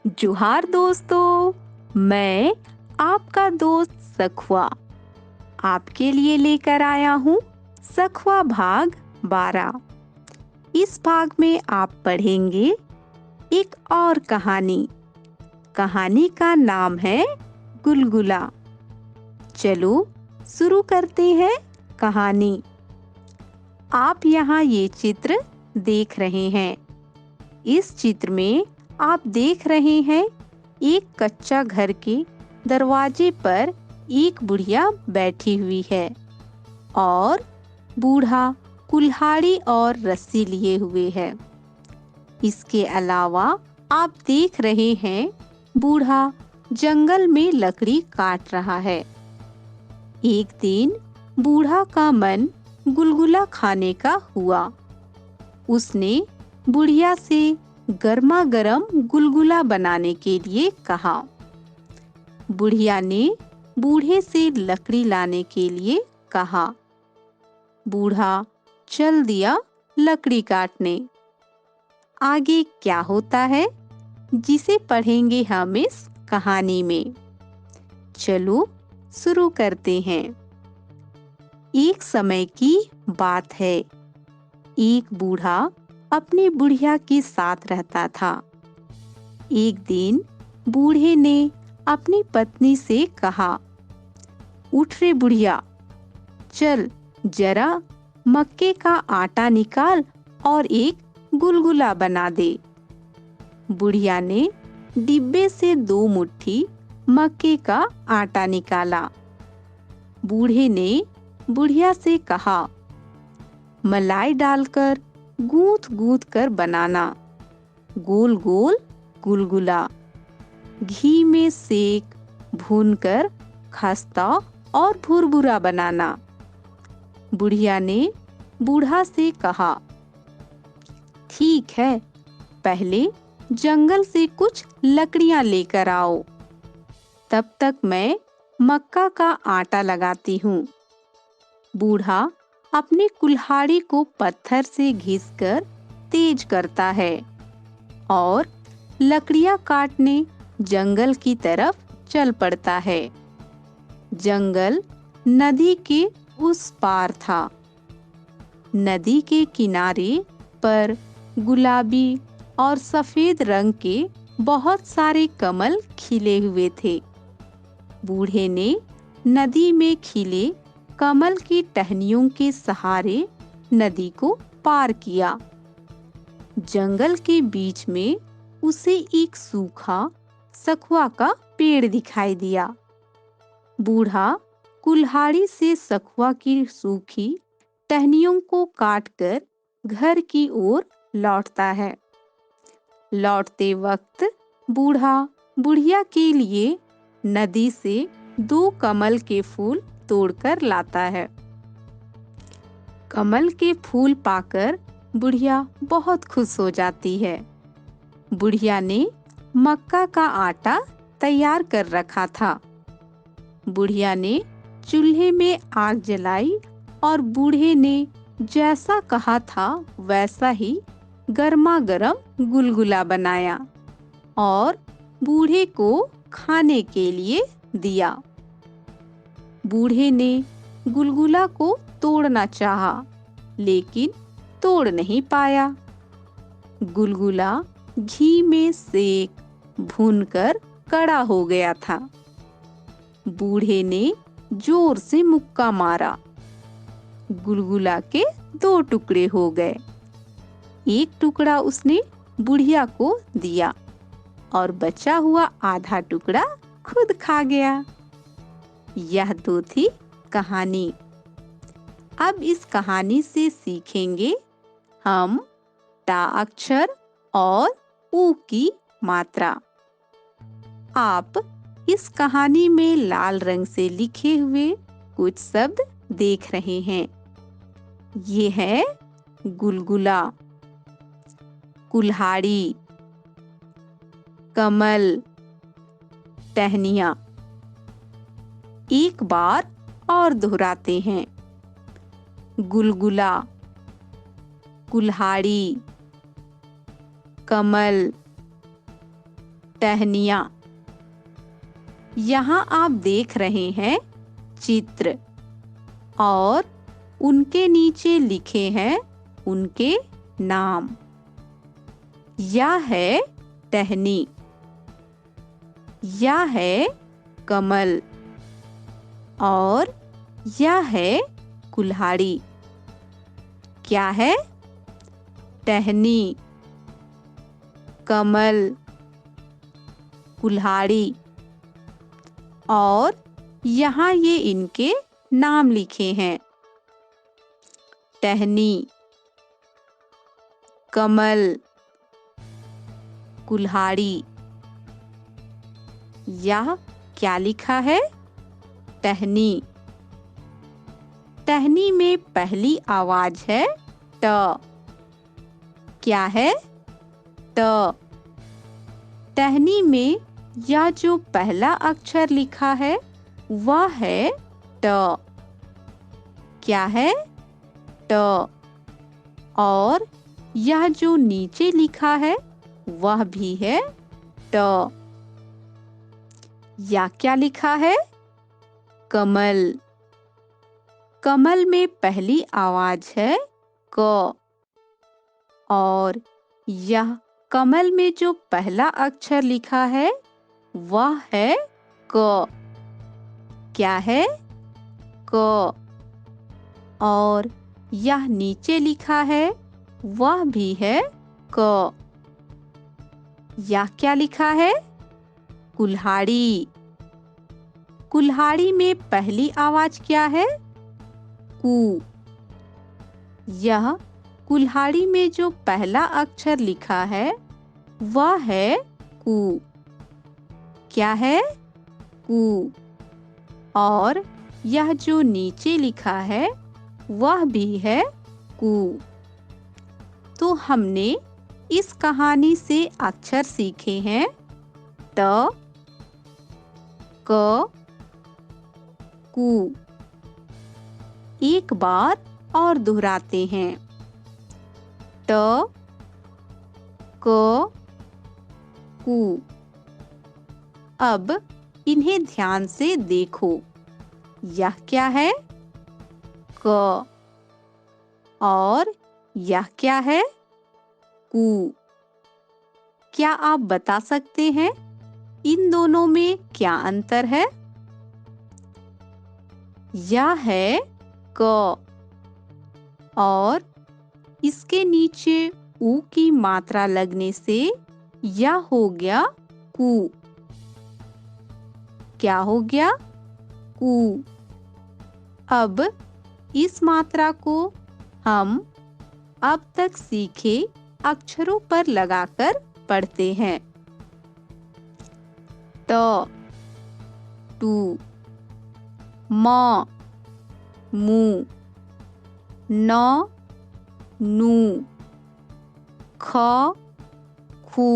जोहार दोस्तों, मैं आपका दोस्त सखुआ आपके लिए लेकर आया हूँ सखुआ भाग 12। इस भाग में आप पढ़ेंगे एक और कहानी। कहानी का नाम है गुलगुला। चलो शुरू करते हैं कहानी। आप यहाँ ये चित्र देख रहे हैं। इस चित्र में आप देख रहे हैं एक कच्चा घर के दरवाजे पर एक बुढ़िया बैठी हुई है और बूढ़ा कुल्हाड़ी और रस्सी लिए हुए है। इसके अलावा आप देख रहे हैं बूढ़ा जंगल में लकड़ी काट रहा है। एक दिन बूढ़ा का मन गुलगुला खाने का हुआ। उसने बुढ़िया से गर्मा गर्म गुलगुला बनाने के लिए कहा। बुढ़िया ने बूढ़े से लकड़ी लाने के लिए कहा। बूढ़ा चल दिया लकड़ी काटने। आगे क्या होता है जिसे पढ़ेंगे हम इस कहानी में। चलो शुरू करते हैं। एक समय की बात है। एक बूढ़ा अपनी बुढ़िया के साथ रहता था। एक दिन बूढ़े ने अपनी पत्नी से कहा, उठ रे बुढ़िया, चल जरा मक्के का आटा निकाल और एक गुलगुला बना दे। बुढ़िया ने डिब्बे से 2 मुट्ठी मक्के का आटा निकाला। बूढ़े ने बुढ़िया से कहा, मलाई डालकर गूंथ गूंथ कर बनाना गोल गोल गुलगुला। घी में सेक भूनकर खस्ता और भुरभुरा बनाना। बुढ़िया ने बूढ़ा से कहा, ठीक है, पहले जंगल से कुछ लकड़ियां लेकर आओ। तब तक मैं मक्का का आटा लगाती हूँ। बूढ़ा अपनी कुल्हाड़ी को पत्थर से घिसकर तेज करता है और लकड़ियां काटने जंगल की तरफ चल पड़ता है। जंगल नदी के उस पार था। नदी के किनारे पर गुलाबी और सफेद रंग के बहुत सारे कमल खिले हुए थे। बूढ़े ने नदी में खिले कमल की टहनियों के सहारे नदी को पार किया। जंगल के बीच में उसे एक सूखा सखुआ का पेड़ दिखाई दिया। बूढ़ा कुल्हाड़ी से सखुआ की सूखी टहनियों को काटकर घर की ओर लौटता है। लौटते वक्त बूढ़ा बुढ़िया के लिए नदी से 2 कमल के फूल तोड़कर लाता है। कमल के फूल पाकर बुढ़िया बहुत खुश हो जाती है। बुढ़िया ने मक्का का आटा तैयार कर रखा था। बुढ़िया ने चूल्हे में आग जलाई और बूढ़े ने जैसा कहा था वैसा ही गर्मा गर्म गुलगुला बनाया और बूढ़े को खाने के लिए दिया। बूढ़े ने गुलगुला को तोड़ना चाहा, लेकिन तोड़ नहीं पाया। गुलगुला घी में सेक भूनकर कड़ा हो गया था। बूढ़े ने जोर से मुक्का मारा। गुलगुला के 2 टुकड़े हो गए। एक टुकड़ा उसने बुढ़िया को दिया और बचा हुआ आधा टुकड़ा खुद खा गया। यह तो थी कहानी। अब इस कहानी से सीखेंगे हम टा अक्षर और ऊ की मात्रा। आप इस कहानी में लाल रंग से लिखे हुए कुछ शब्द देख रहे हैं। ये है गुलगुला, कुल्हाड़ी, कमल, टहनियाँ। एक बार और दोहराते हैं। गुलगुला, कुल्हाड़ी, कमल, टहनियाँ। यहाँ आप देख रहे हैं चित्र और उनके नीचे लिखे हैं उनके नाम। यह है टहनी, यह है कमल और यह है कुल्हाड़ी। क्या है? टहनी, कमल, कुल्हाड़ी और यहाँ ये इनके नाम लिखे हैं। टहनी, कमल, कुल्हाड़ी। यह क्या लिखा है? टहनी। टहनी में पहली आवाज है ट। क्या है? ट। टहनी में यह जो पहला अक्षर लिखा है वह है ट। क्या है? ट। और यह जो नीचे लिखा है वह भी है ट। या क्या लिखा है? कमल। कमल में पहली आवाज है क और यह कमल में जो पहला अक्षर लिखा है वह है क। क्या है? क। और यह नीचे लिखा है वह भी है क। यह क्या लिखा है? कुल्हाड़ी। कुल्हाड़ी में पहली आवाज क्या है? कु। यह कुल्हाड़ी में जो पहला अक्षर लिखा है वह है कु। क्या है? कु। और यह जो नीचे लिखा है वह भी है कु। तो हमने इस कहानी से अक्षर सीखे हैं ट, क, कु। एक बार और दोहराते हैं। ट, क, कु। अब इन्हें ध्यान से देखो। यह क्या है? क। और यह क्या है? कु। क्या आप बता सकते हैं इन दोनों में क्या अंतर है? यह है क और इसके नीचे उ की मात्रा लगने से यह हो गया कु। क्या हो गया? कु। अब इस मात्रा को हम अब तक सीखे अक्षरों पर लगाकर पढ़ते हैं। ट, टू, म, मु, न, नु, ख, खु,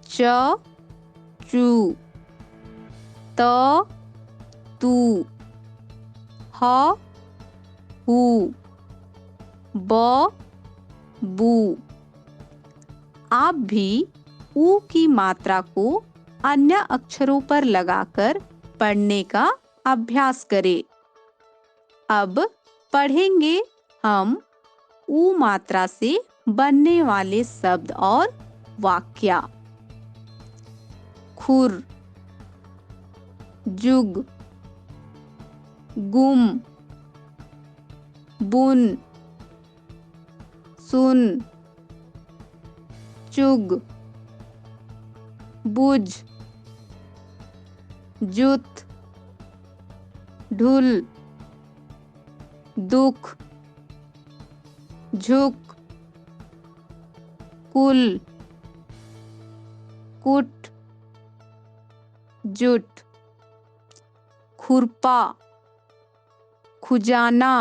च, चु, त, तु, ह, हु, ब, बु। आप भी उ की मात्रा को अन्य अक्षरों पर लगाकर पढ़ने का अभ्यास करें। अब पढ़ेंगे हम उ मात्रा से बनने वाले शब्द और वाक्य। खुर, जुग, गुम, बुन, सुन, चुग, बुझ, जुत, ढुल, दुख, झुक, कुल, कुट, जुट। खुरपा, खुजाना,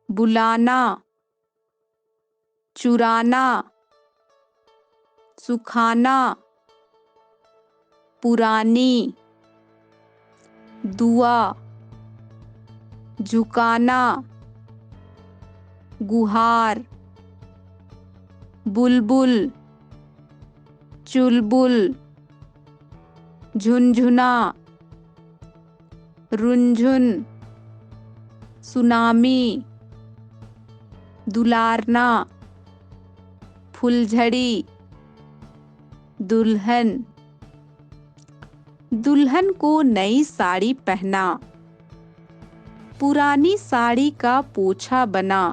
बुलाना, चुराना, सुखाना, पुरानी, दुआ, झुकाना, गुहार, बुलबुल, चुलबुल, झुनझुना, रुनझुन, सुनामी, दुलारना, फुलझड़ी, दुल्हन। दुल्हन को नई साड़ी पहना, पुरानी साड़ी का पोछा बना।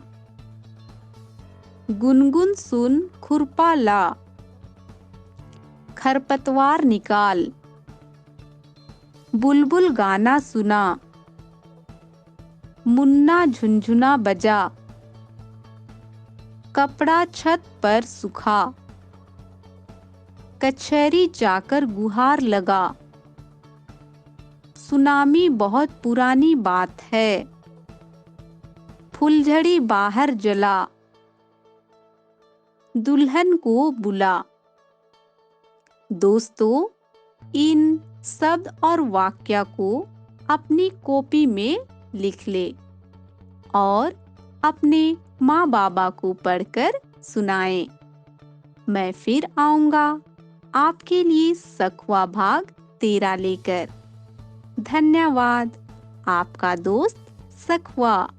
गुनगुन सुन खुरपा ला, खरपतवार निकाल। बुलबुल गाना सुना, मुन्ना झुनझुना बजा। कपड़ा छत पर सूखा, कचहरी जाकर गुहार लगा। सुनामी बहुत पुरानी बात है, फुलझड़ी बाहर जला। दुल्हन को बुला। दोस्तों, इन शब्द और वाक्य को अपनी कॉपी में लिख ले और अपने माँ बाबा को पढ़कर सुनाएं। मैं फिर आऊंगा आपके लिए सखुआ भाग 13 लेकर। धन्यवाद। आपका दोस्त सखुआ।